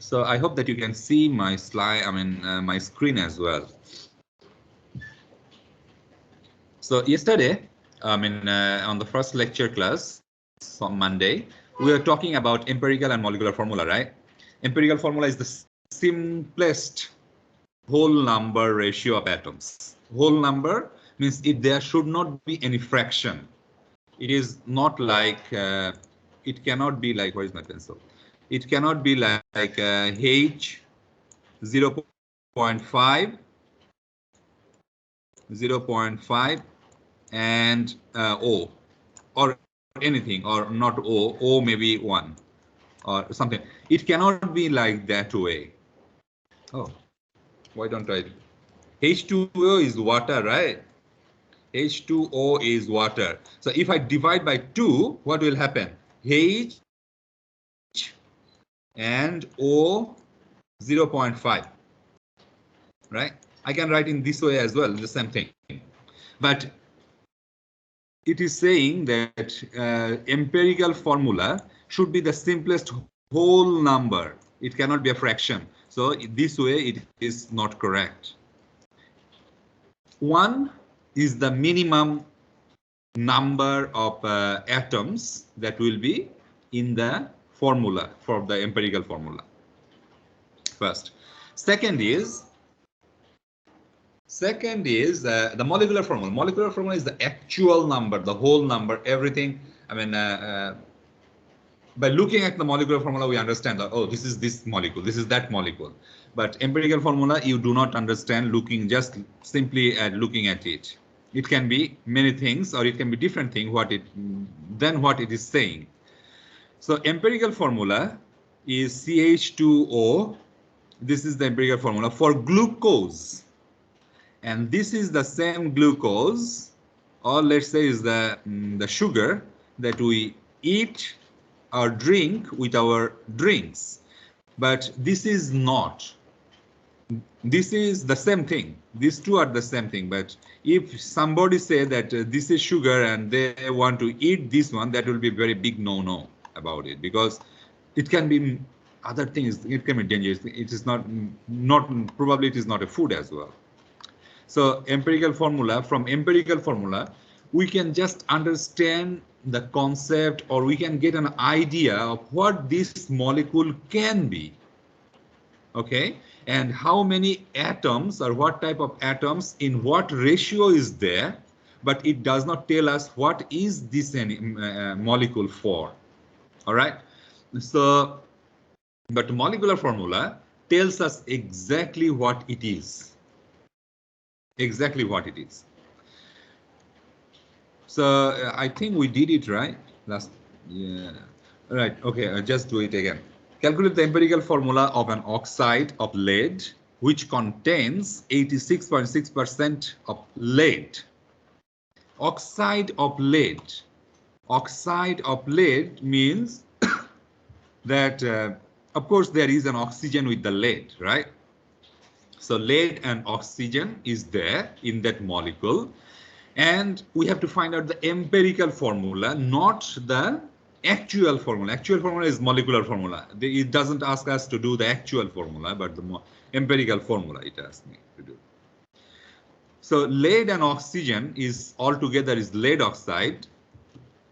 So I hope that you can see my slide, my screen as well. So yesterday, on the first lecture class on Monday, we were talking about empirical and molecular formula, right? Empirical formula is the simplest whole number ratio of atoms. Whole number means there should not be any fraction. It is not like, it cannot be like, where is my pencil? It cannot be like H 0.5, 0.5 and O, or anything, or not O maybe 1 or something. It cannot be like that way. Oh, why don't I? H2O is water, right? H2O is water. So if I divide by 2, what will happen? H and O 0.5, right? I can write in this way as well, the same thing. But it is saying that empirical formula should be the simplest whole number. It cannot be a fraction. So this way it is not correct. 1 is the minimum number of atoms that will be in the formula for the empirical formula. First. Second is the molecular formula. Molecular formula is the actual number, the whole number, everything. By looking at the molecular formula, we understand that, oh, this is this molecule, this is that molecule. But empirical formula, you do not understand looking just simply at looking at it. It can be many things, or it can be different thing than what it is saying. So empirical formula is CH2O. This is the empirical formula for glucose. And this is the same glucose, or let's say is the sugar that we eat or drink with our drinks. But this is not. This is the same thing. These two are the same thing. But if somebody say that this is sugar and they want to eat this one, that will be very big no-no about it, because it can be other things. It can be dangerous. It is not probably it is not a food as well. So empirical formula, from empirical formula, we can just understand the concept, or we can get an idea of what this molecule can be. Okay, and how many atoms or what type of atoms in what ratio is there, but it does not tell us what is this molecule for. All right, so but molecular formula tells us exactly what it is. Exactly what it is. So I think we did it right last. Yeah, right. Okay, I'll just do it again. Calculate the empirical formula of an oxide of lead which contains 86.6% of lead. Oxide of lead. Oxide of lead means that of course there is an oxygen with the lead, right? So lead and oxygen is there in that molecule, and we have to find out the empirical formula, not the actual formula. Actual formula is molecular formula. It doesn't ask us to do the actual formula, but the empirical formula it asks me to do. So lead and oxygen is altogether is lead oxide.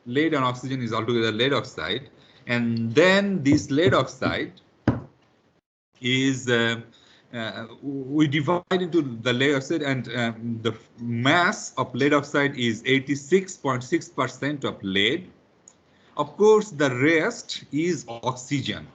Lead and oxygen is altogether lead oxide, and then this lead oxide is we divide into the lead oxide, and the mass of lead oxide is 86.6% of lead. Of course, the rest is oxygen,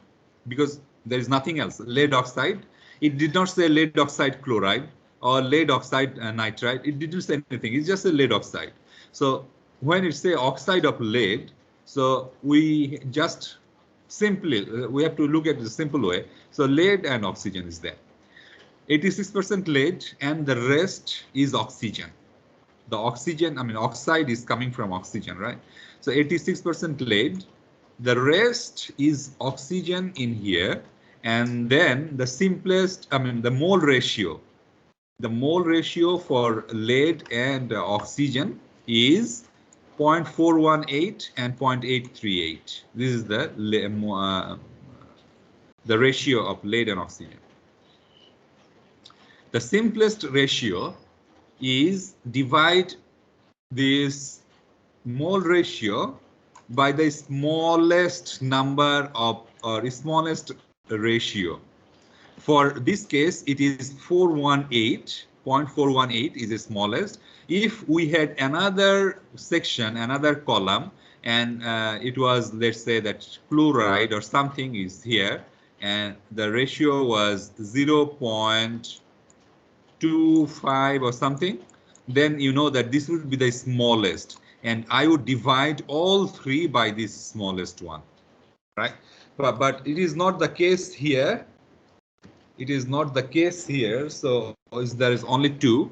because there is nothing else. Lead oxide, it did not say lead oxide chloride or lead oxide nitride. It didn't say anything. It's just a lead oxide. So when it say oxide of lead, so we just simply, we have to look at the simple way. So lead and oxygen is there. 86% lead, and the rest is oxygen. The oxygen, oxide is coming from oxygen, right? So 86% lead, the rest is oxygen in here, and then the simplest, the mole ratio. The mole ratio for lead and oxygen is 0.418 and 0.838. This is the the ratio of lead and oxygen. The simplest ratio is divide this mole ratio by the smallest number of or smallest ratio. For this case, it is 418.418 is the smallest. If we had another section, another column, and it was, let's say that chloride or something is here, and the ratio was 0.25 or something, then you know that this would be the smallest, and I would divide all three by this smallest one, right? But it is not the case here. It is not the case here. So there is only 2.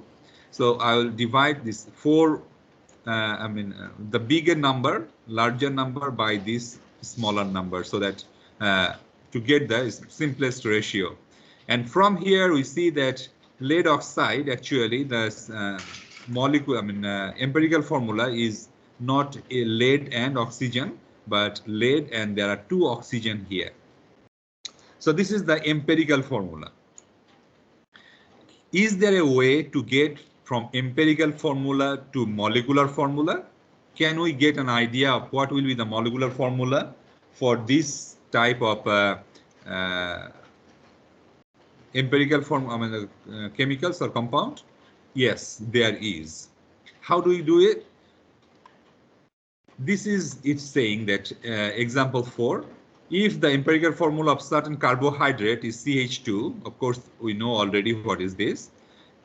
So I will divide this 4, the bigger number, larger number by this smaller number, so that to get the simplest ratio. And from here we see that lead oxide, actually the molecule, empirical formula is not a lead and oxygen, but lead and there are 2 oxygen here. So this is the empirical formula. Is there a way to get from empirical formula to molecular formula? Can we get an idea of what will be the molecular formula for this type of empirical form, chemicals or compound? Yes, there is. How do we do it? This is it's saying that example 4. If the empirical formula of certain carbohydrate is CH2, of course we know already what is this,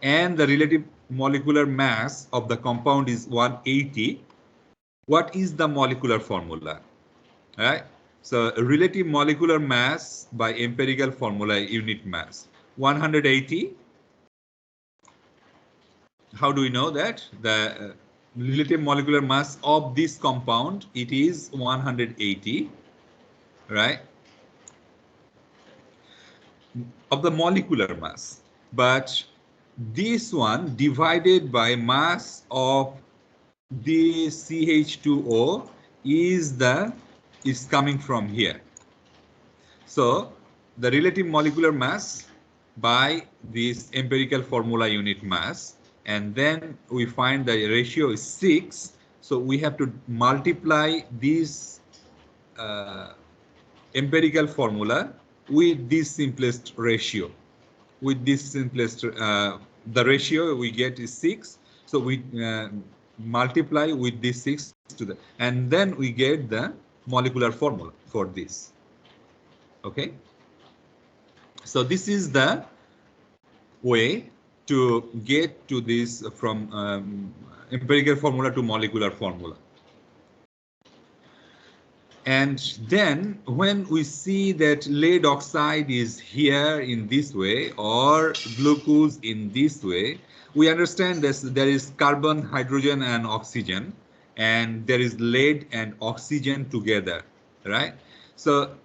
and the relative molecular mass of the compound is 180, what is the molecular formula? All right? So relative molecular mass by empirical formula unit mass 180. How do we know that? The relative molecular mass of this compound, it is 180. Right, of the molecular mass, but this one divided by mass of the CH2O is coming from here. So the relative molecular mass by this empirical formula unit mass, and then we find the ratio is 6. So we have to multiply this empirical formula with this simplest ratio. With this simplest, the ratio we get is 6. So we multiply with this 6 to the, and then we get the molecular formula for this. Okay. So this is the way to get to this from empirical formula to molecular formula. And then when we see that lead oxide is here in this way or glucose in this way, we understand that there is carbon, hydrogen and oxygen, and there is lead and oxygen together, right? So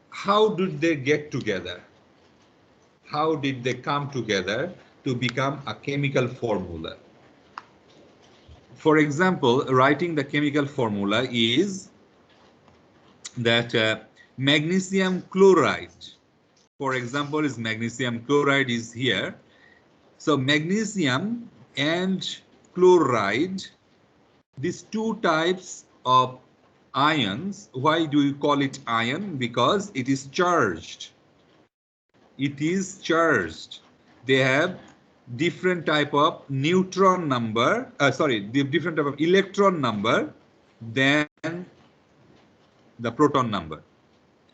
how did they get together? How did they come together to become a chemical formula? For example, writing the chemical formula is that magnesium chloride, for example, is magnesium chloride is here. So magnesium and chloride, these 2 types of ions. Why do you call it ion? Because it is charged. It is charged. They have different type of neutron number, different type of electron number than the proton number.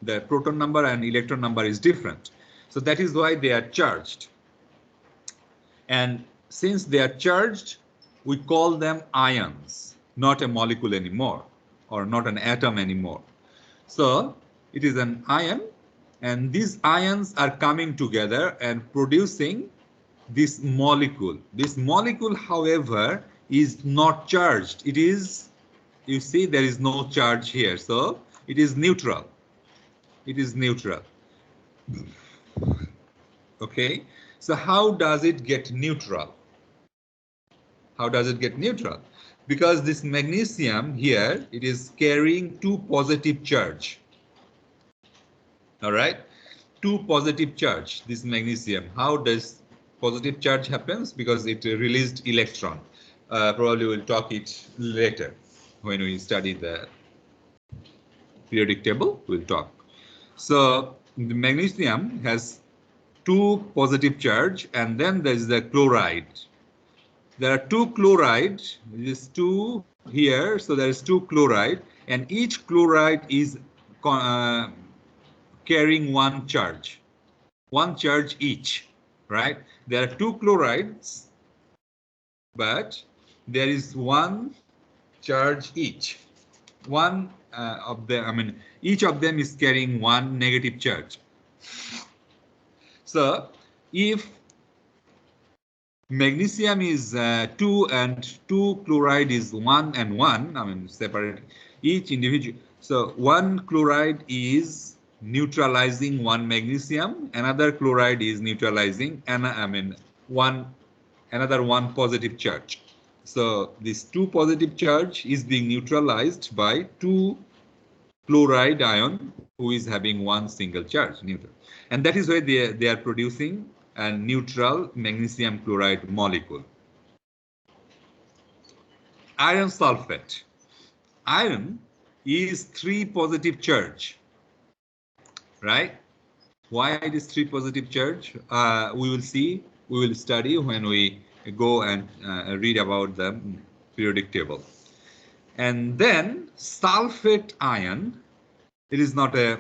The proton number and electron number is different. So that is why they are charged. And since they are charged, we call them ions, not a molecule anymore, or not an atom anymore. So it is an ion, and these ions are coming together and producing this molecule. This molecule, however, is not charged. It is, you see, there is no charge here. So it is neutral. It is neutral. Okay. So how does it get neutral? How does it get neutral? Because this magnesium here, it is carrying 2 positive charge. All right. Two positive charge, this magnesium. How does positive charge happens? Because it released electron. Probably we'll talk it later when we study the periodic table. We'll talk. So the magnesium has two positive charge, and then there is the chloride. There are two chloride. This two here, so there is two chloride, and each chloride is carrying one charge each, right? There are two chlorides, but there is one charge each. One of them, I mean, each of them is carrying one negative charge. So if magnesium is 2 and 2 chloride is 1 and 1, I mean, separate each individual. So one chloride is neutralizing one magnesium, another chloride is neutralizing, and another one positive charge. So this two positive charge is being neutralized by two chloride ion who is having one single charge, neutral. And that is why they are producing a neutral magnesium chloride molecule. Iron sulfate. Iron is 3 positive charge, right? Why it is 3 positive charge? We will study when we go and read about the periodic table. And then sulfate ion, it is not a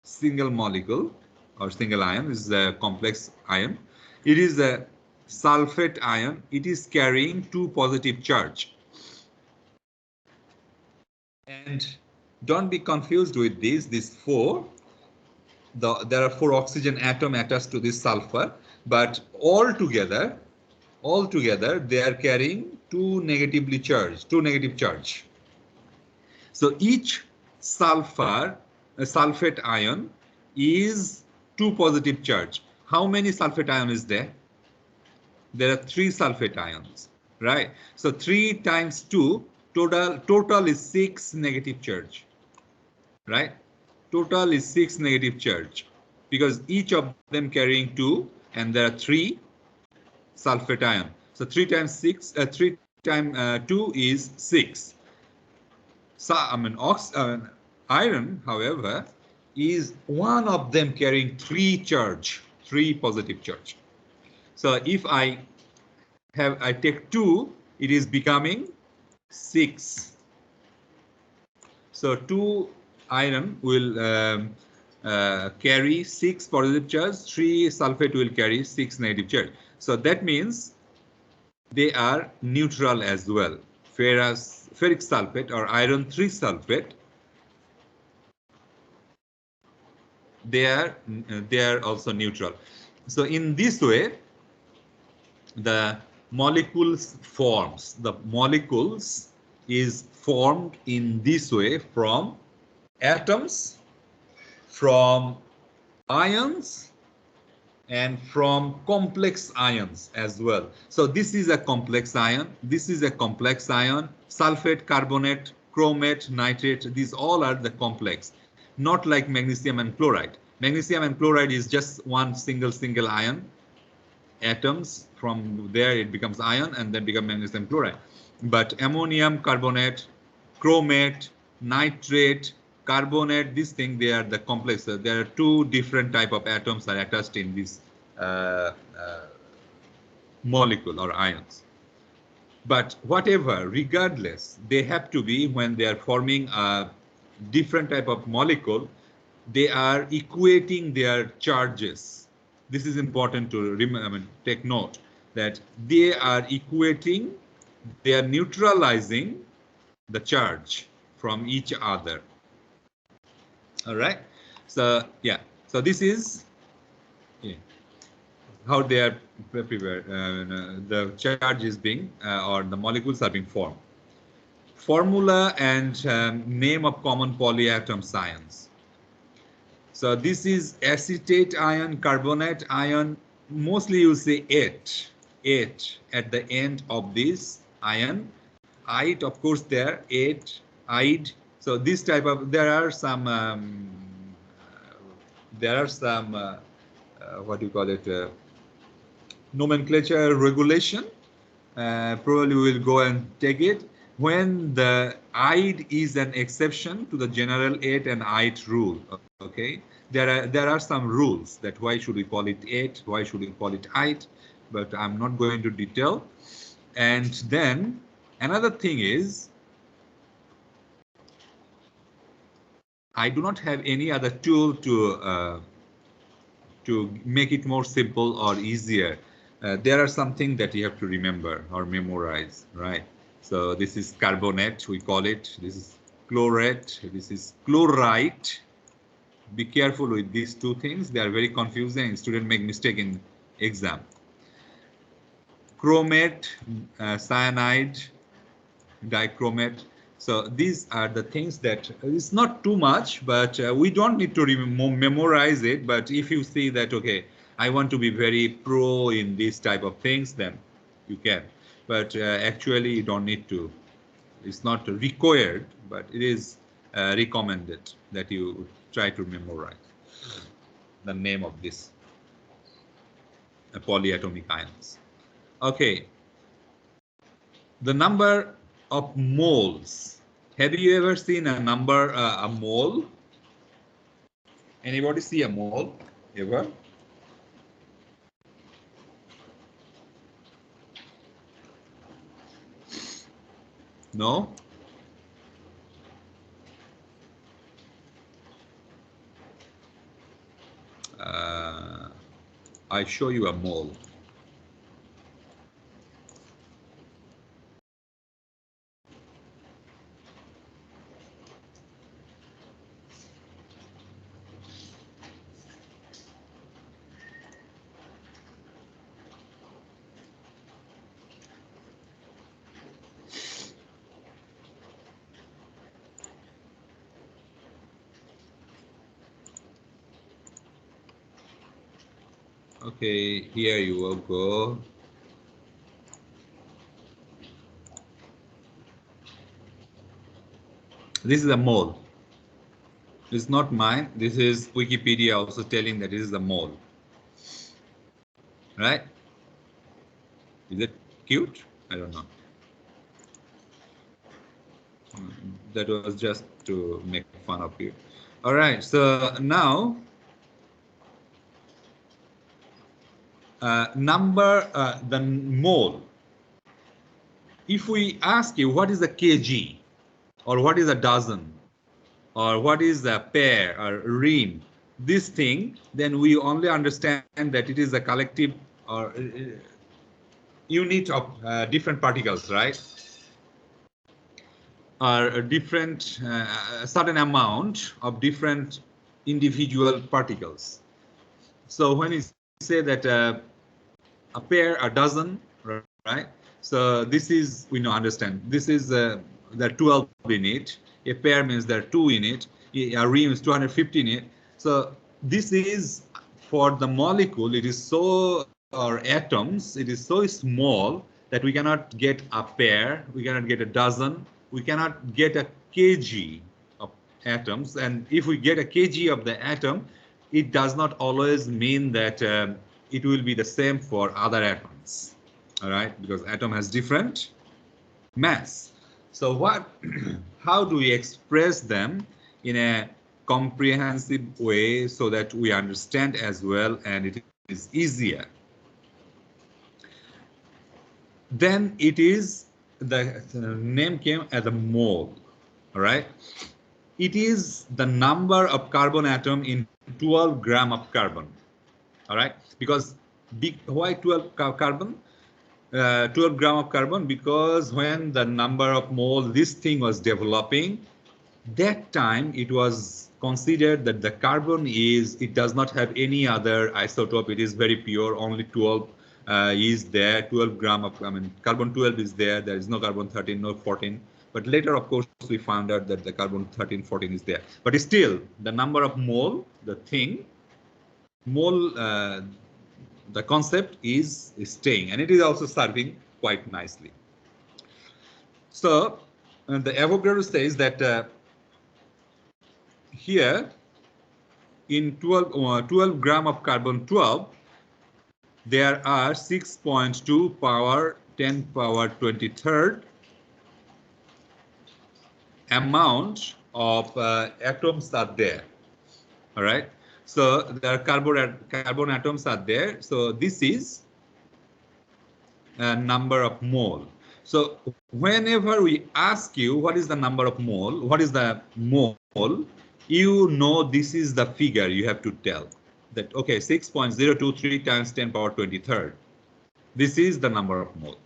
single molecule or single ion, this is a complex ion. It is a sulfate ion, it is carrying 2 positive charge. And don't be confused with this 4. There are 4 oxygen atom attached to this sulfur, but all together they are carrying 2 negative charge. So each sulfate ion is 2 positive charge. How many sulfate ion is there? There are 3 sulfate ions, right? So 3 times 2, total is 6 negative charge, right? Total is 6 negative charge because each of them carrying 2, and there are 3 sulfate ion. So 3 times 6, 3 times 2 is 6. So iron, however, is one of them carrying 3 positive charge. So if I take 2, it is becoming 6. So 2 iron will carry 6 positive charge, 3 sulfate will carry 6 negative charge. So that means they are neutral as well. Ferric sulfate or iron 3 sulfate, they are also neutral. So in this way, the molecules is formed in this way from atoms, from ions, and from complex ions as well. So this is a complex ion, sulfate, carbonate, chromate, nitrate, these all are the complex, not like magnesium and chloride. Magnesium and chloride is just one single ion, atoms, from there it becomes ion and then become magnesium chloride. But ammonium carbonate, chromate, nitrate, carbonate, this thing, they are the complex. There are 2 different type of atoms are attached in this molecule or ions. But whatever, regardless, they have to be, when they are forming a different type of molecule, they are equating their charges. This is important to remember, take note that they are equating, they are neutralizing the charge from each other. All right. So yeah. So this is how they are prepared. The charge is being or the molecules are being formed. Formula and name of common polyatom ions. So this is acetate ion, carbonate ion. Mostly you say ate at the end of this ion. Ide, of course, there, ate, ide. So this type of, there are some there are some what do you call it, nomenclature regulation. Probably we'll go and take it when the ide is an exception to the general it and ite rule. Okay, there are some rules that why should we call it it, why should we call it ite, but I'm not going into detail. And then another thing is, I do not have any other tool to make it more simple or easier. There are something that you have to remember or memorize, right? So this is carbonate, we call it. This is chlorate. This is chlorite. Be careful with these two things. They are very confusing. Students make mistake in exam. Chromate, cyanide, dichromate. So these are the things that it's not too much, but we don't need to memorize it. But if you see that, okay, I want to be very pro in these type of things, then you can. But actually, you don't need to. It's not required, but it is recommended that you try to memorize the name of this polyatomic ions. Okay. The number of moles. Have you ever seen a number, a mole? Anybody see a mole ever? No? I show you a mole. Okay, here you will go. This is a mole. It's not mine. This is Wikipedia also telling that this is a mole. Right? Is it cute? I don't know. That was just to make fun of you. All right, so now the mole. If we ask you what is a kg, or what is a dozen, or what is a pair or ream, this thing, then we only understand that it is a collective or unit of different particles, right? Or a different certain amount of different individual particles. So when you say that a pair, a dozen, right? So this is, we know, understand. This is there are 12 in it. A pair means there are 2 in it. A ream is 250 in it. So this is for the molecule. It is so, or atoms. It is so small that we cannot get a pair. We cannot get a dozen. We cannot get a kg of atoms. And if we get a kg of the atom, it does not always mean that it will be the same for other atoms. All right, because atom has different mass. So what, how do we express them in a comprehensive way so that we understand as well and it is easier? Then it is, the name came as a mole. All right, it is the number of carbon atom in 12 gram of carbon. All right, because why 12 carbon? 12 gram of carbon, because when the number of mole this thing was developing, that time it was considered that the carbon is, it does not have any other isotope, it is very pure, only 12 is there, 12 gram of, carbon 12 is there, there is no carbon 13, no 14. But later, of course, we found out that the carbon 13, 14 is there. But still, the number of mole, the thing, mole, the concept is staying, and it is also serving quite nicely. So the Avogadro says that here in 12 gram of carbon 12, there are 6.2 power 10 power 23rd amount of atoms are there. All right. So there are carbon atoms are there. So this is a number of mole. So whenever we ask you what is the number of mole, what is the mole, you know this is the figure you have to tell. That okay, 6.023 times 10 power 23rd. This is the number of mole.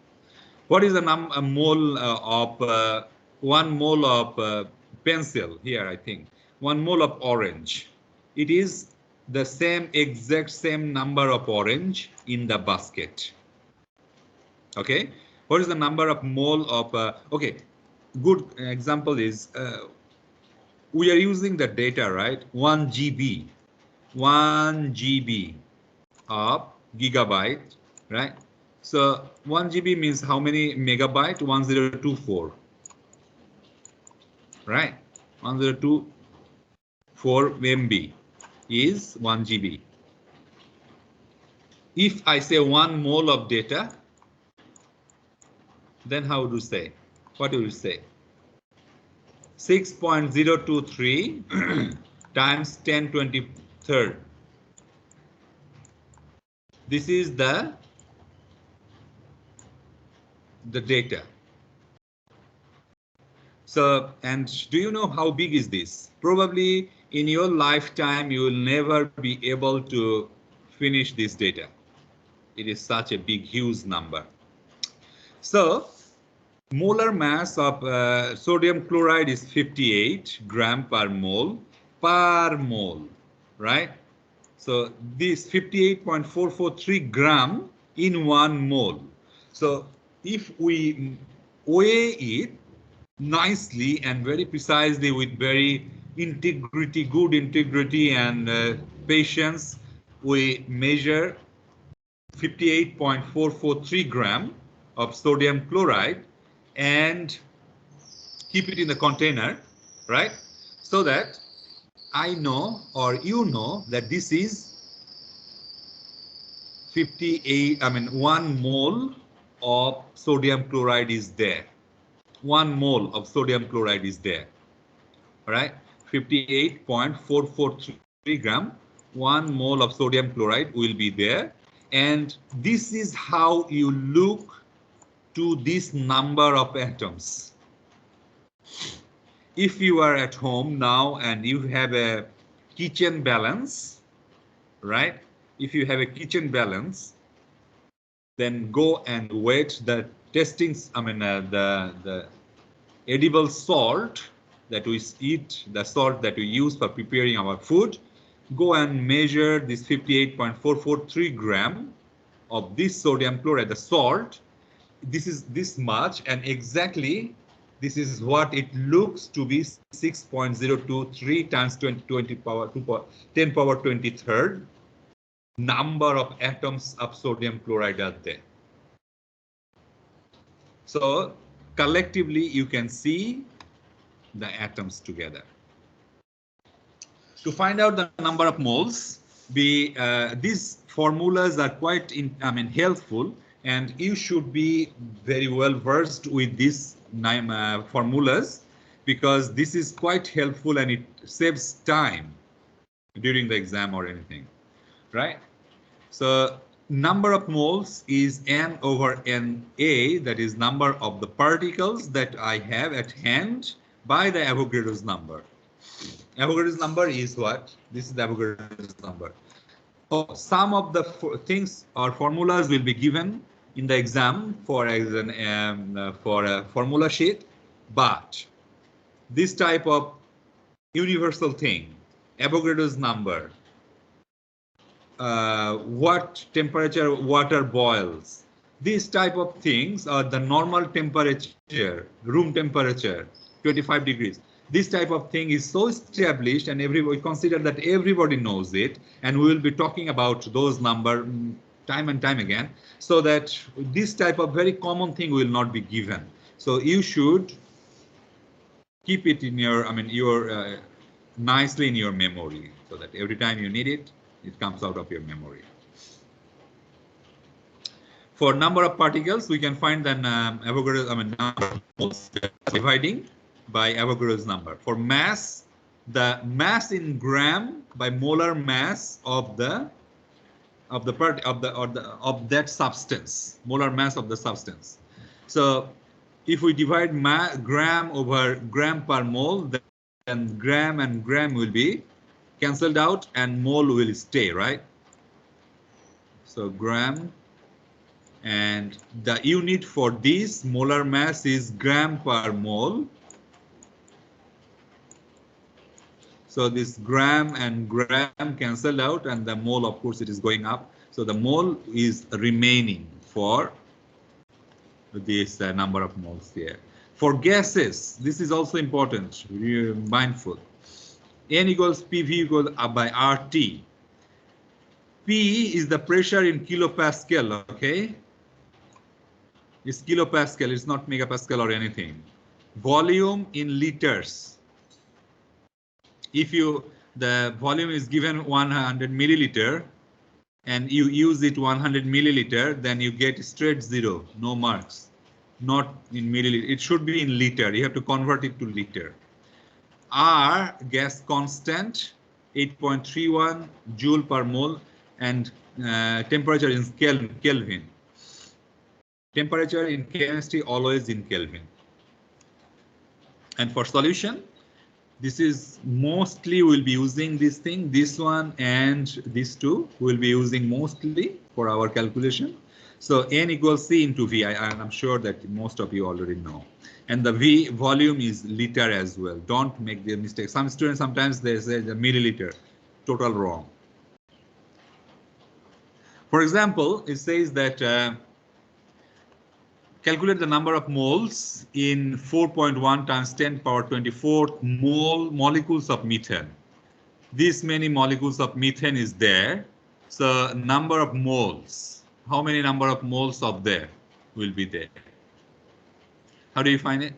What is the mole of 1 mole of pencil here? I think 1 mole of orange. It is the exact same number of orange in the basket. Okay, what is the number of mole of okay, good example is we are using the data, right? 1 GB of gigabyte, right? So 1 GB means how many megabyte? 1024, right? 1024 MB is 1 GB. If I say 1 mole of data, then how would you say? What do you say? 6.023 times 1023rd. This is the data. So, and do you know how big is this? Probably in your lifetime, you will never be able to finish this data. It is such a big, huge number. So, molar mass of sodium chloride is 58 gram per mole, right? So this 58.443 gram in 1 mole. So if we weigh it nicely and very precisely with very good integrity and patience, we measure 58.443 gram of sodium chloride and keep it in the container, right? So that I know or you know that this is 1 mole of sodium chloride is there. 1 mole of sodium chloride is there, all right? 58.443 gram, 1 mole of sodium chloride will be there. And this is how you look to this number of atoms. If you are at home now and you have a kitchen balance, right? If you have a kitchen balance, then go and weight the testings, the edible salt that we eat, the salt that we use for preparing our food. Go and measure this 58.443 gram of this sodium chloride, the salt. This is this much, and exactly this is what it looks to be 6.023 times 10 power 23rd number of atoms of sodium chloride are there. So collectively you can see the atoms together. To find out the number of moles, these formulas are quite helpful, and you should be very well versed with these formulas, because this is quite helpful and it saves time during the exam or anything, right? So number of moles is n over Na, that is number of the particles that I have at hand by the Avogadro's number. Avogadro's number is what? This is the Avogadro's number. So some of the things or formulas will be given in the exam for a formula sheet, but this type of universal thing, Avogadro's number, what temperature water boils, these type of things are the normal temperature, room temperature, 25 degrees. This type of thing is so established, and we consider that everybody knows it, and we will be talking about those number time and time again, so that this type of very common thing will not be given. So you should keep it in your, nicely in your memory, so that every time you need it, it comes out of your memory. For number of particles, we can find then Avogadro's, number of moles dividing by Avogadro's number. For mass, the mass in gram by molar mass of that substance, molar mass of the substance. So if we divide gram over gram per mole, then gram and gram will be cancelled out and mole will stay, right? So gram, and the unit for this molar mass is gram per mole. So this gram and gram cancelled out, and the mole, of course, it is going up. So the mole is remaining for this number of moles here. For gases, this is also important. Be mindful. N equals PV equals by RT. P is the pressure in kilopascal, okay? It's kilopascal, it's not megapascal or anything. Volume in liters. If the volume is given 100 milliliter and you use it 100 milliliter, then you get straight 0, no marks. Not in milliliter, it should be in liter. You have to convert it to liter. R, gas constant, 8.31 joule per mole, and temperature in Kelvin. Temperature in chemistry always in Kelvin. And for solution, this is mostly we'll be using this thing, this one and these two will be using mostly for our calculation. So N equals C into V. I'm sure that most of you already know. And the V volume is liter as well. Don't make the mistake. Some students sometimes they say the milliliter, total wrong. For example, it says that calculate the number of moles in 4.1 times 10 power 24 molecules of methane. This many molecules of methane is there. So number of moles, how many number of moles of there will be there? How do you find it?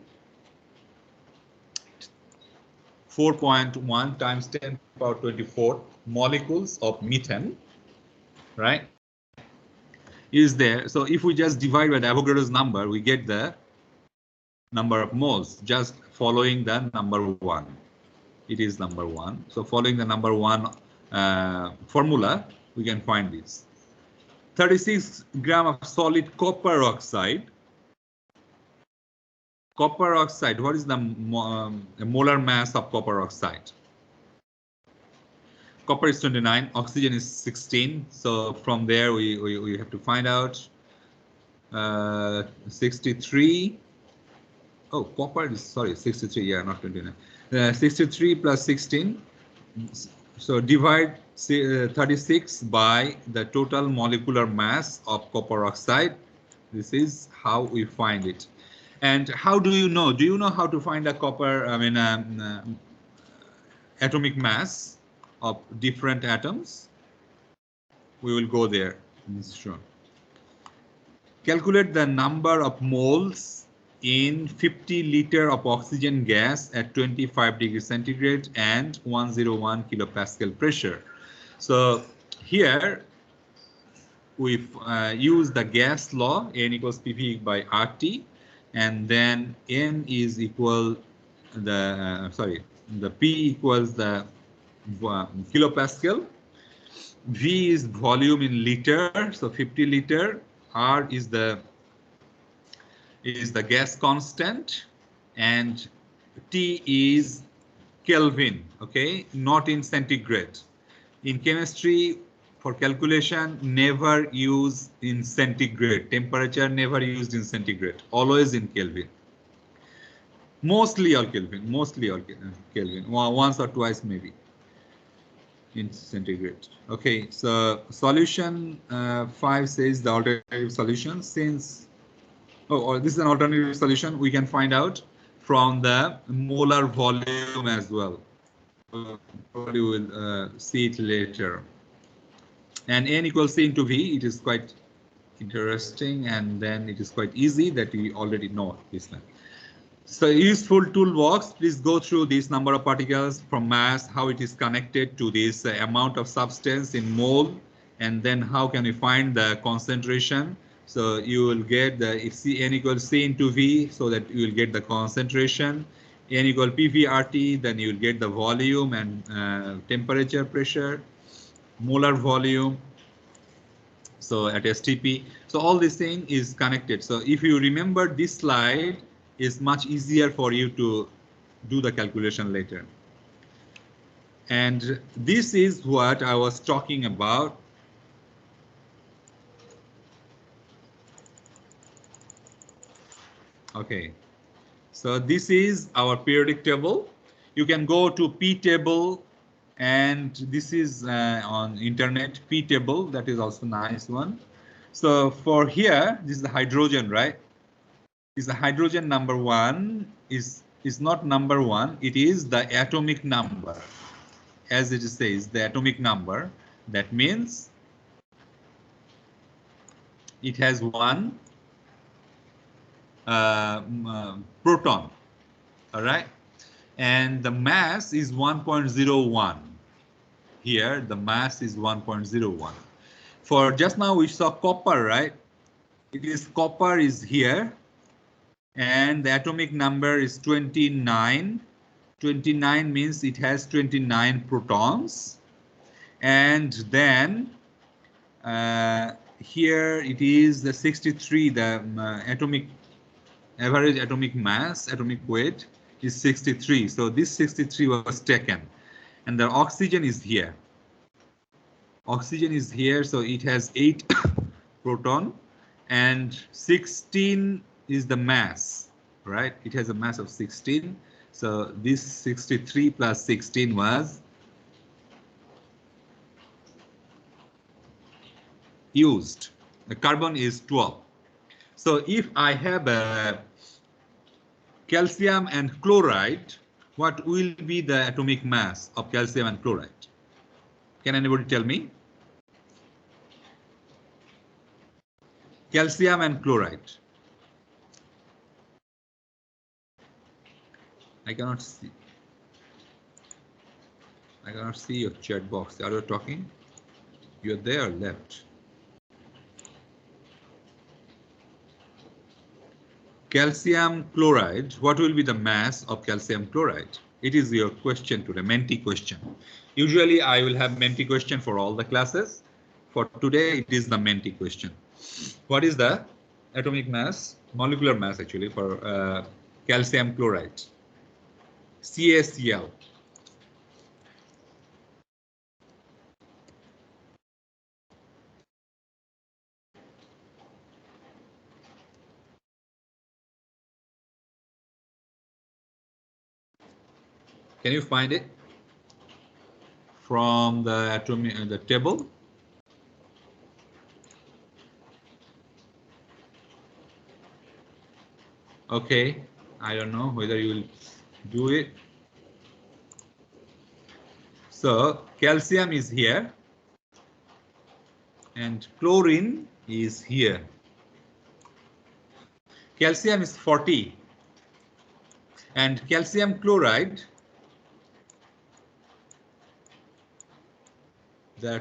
4.1 times 10 power 24 molecules of methane, right? Is there. So if we just divide by the Avogadro's number, we get the number of moles just following the number 1. It is number 1. So following the number 1 formula, we can find this. 36 gram of solid copper oxide. Copper oxide, what is the molar mass of copper oxide? Copper is 29, oxygen is 16. So from there we have to find out 63. Oh, copper is, sorry, 63, yeah, not 29. 63 plus 16. So divide 36 by the total molecular mass of copper oxide. This is how we find it. And how do you know? Do you know how to find a copper, atomic mass of different atoms? We will go there. Sure. Calculate the number of moles in 50 liter of oxygen gas at 25 degrees centigrade and 101 kilopascal pressure. So here we use the gas law, N equals PV by RT, and then N is equal the P equals the kilopascal, V is volume in liter, so 50 liter, R is the gas constant, and T is Kelvin, okay, not in centigrade. In chemistry, for calculation, never use in centigrade. Temperature never used in centigrade, always in Kelvin. Mostly all Kelvin, once or twice maybe in centigrade. Okay, so solution 5 says the alternative solution. Since this is an alternative solution, we can find out from the molar volume as well. Probably will see it later. And N equals C into V. It is quite interesting, and then it is quite easy that we already know this one. So useful toolbox, please go through this number of particles from mass, how it is connected to this amount of substance in mole, and then how can we find the concentration. So you will get the if N equals C into V, so that you will get the concentration. N equal PVRT, then you will get the volume and temperature, pressure, molar volume. So at STP, so all this thing is connected. So if you remember this slide, is much easier for you to do the calculation later. And this is what I was talking about. Okay, so this is our periodic table. You can go to P table, and this is on internet, P table, that is also nice one. So for here, this is the hydrogen, right? Is the hydrogen number 1 is not number 1, it is the atomic number. As it says, the atomic number, that means it has one proton, all right? And the mass is 1.01. Here, the mass is 1.01. For just now, we saw copper, right? It is copper is here, and the atomic number is 29. 29 means it has 29 protons. And then here it is the 63, the average atomic mass, atomic weight is 63. So this 63 was taken. And the oxygen is here. Oxygen is here, so it has 8 proton, and 16 is the mass, right? It has a mass of 16. So this 63 plus 16 was used. The carbon is 12. So if I have a calcium and chloride, what will be the atomic mass of calcium and chloride? Can anybody tell me? Calcium and chloride. I cannot see. I cannot see your chat box. Are you talking? You're there, left. Calcium chloride, what will be the mass of calcium chloride? It is your question today, Menti question. Usually I will have Menti question for all the classes. For today, it is the Menti question. What is the atomic mass, molecular mass actually, for calcium chloride? CaCl. Can you find it from the atomic the table? Okay, I don't know whether you will do it. So calcium is here and chlorine is here. Calcium is 40 and calcium chloride, there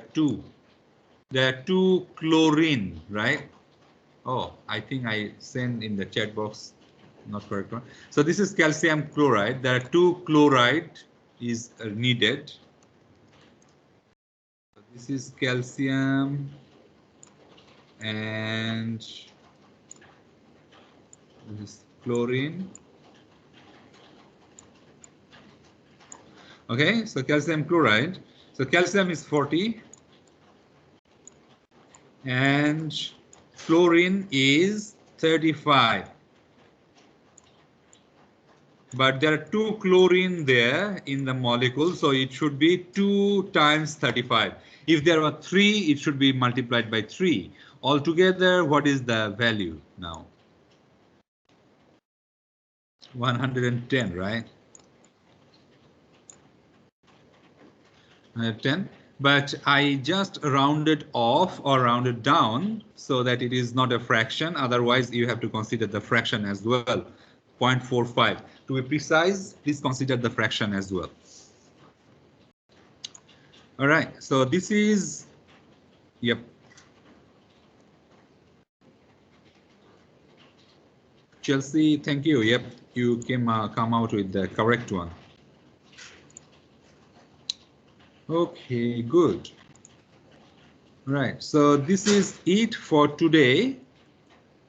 are two chlorine, right? Oh, I think I sent in the chat box not correct one. So this is calcium chloride. There are 2 chloride is needed. So this is calcium and this is chlorine. Okay, so calcium chloride. So calcium is 40 and fluorine is 35. But there are 2 chlorine there in the molecule, so it should be 2 times 35. If there were 3, it should be multiplied by 3. Altogether, what is the value now? 110, right? 110. But I just rounded off or rounded down so that it is not a fraction. Otherwise, you have to consider the fraction as well. 0.45. To be precise, please consider the fraction as well. All right, so this is, yep. Chelsea, thank you. Yep, you come out with the correct one. Okay, good. Right, so this is it for today.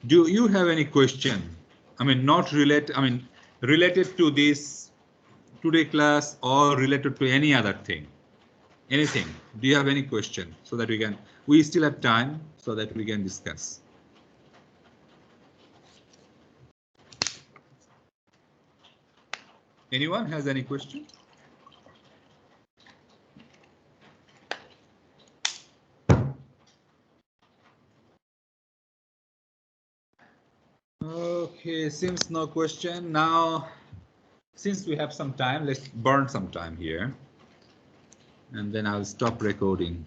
Do you have any question? I mean, not related, I mean, related to this today class or related to any other thing? Anything? Do you have any question so that we still have time so that we can discuss? Anyone has any question? Okay, seems no question. Now, since we have some time, let's burn some time here. And then I'll stop recording.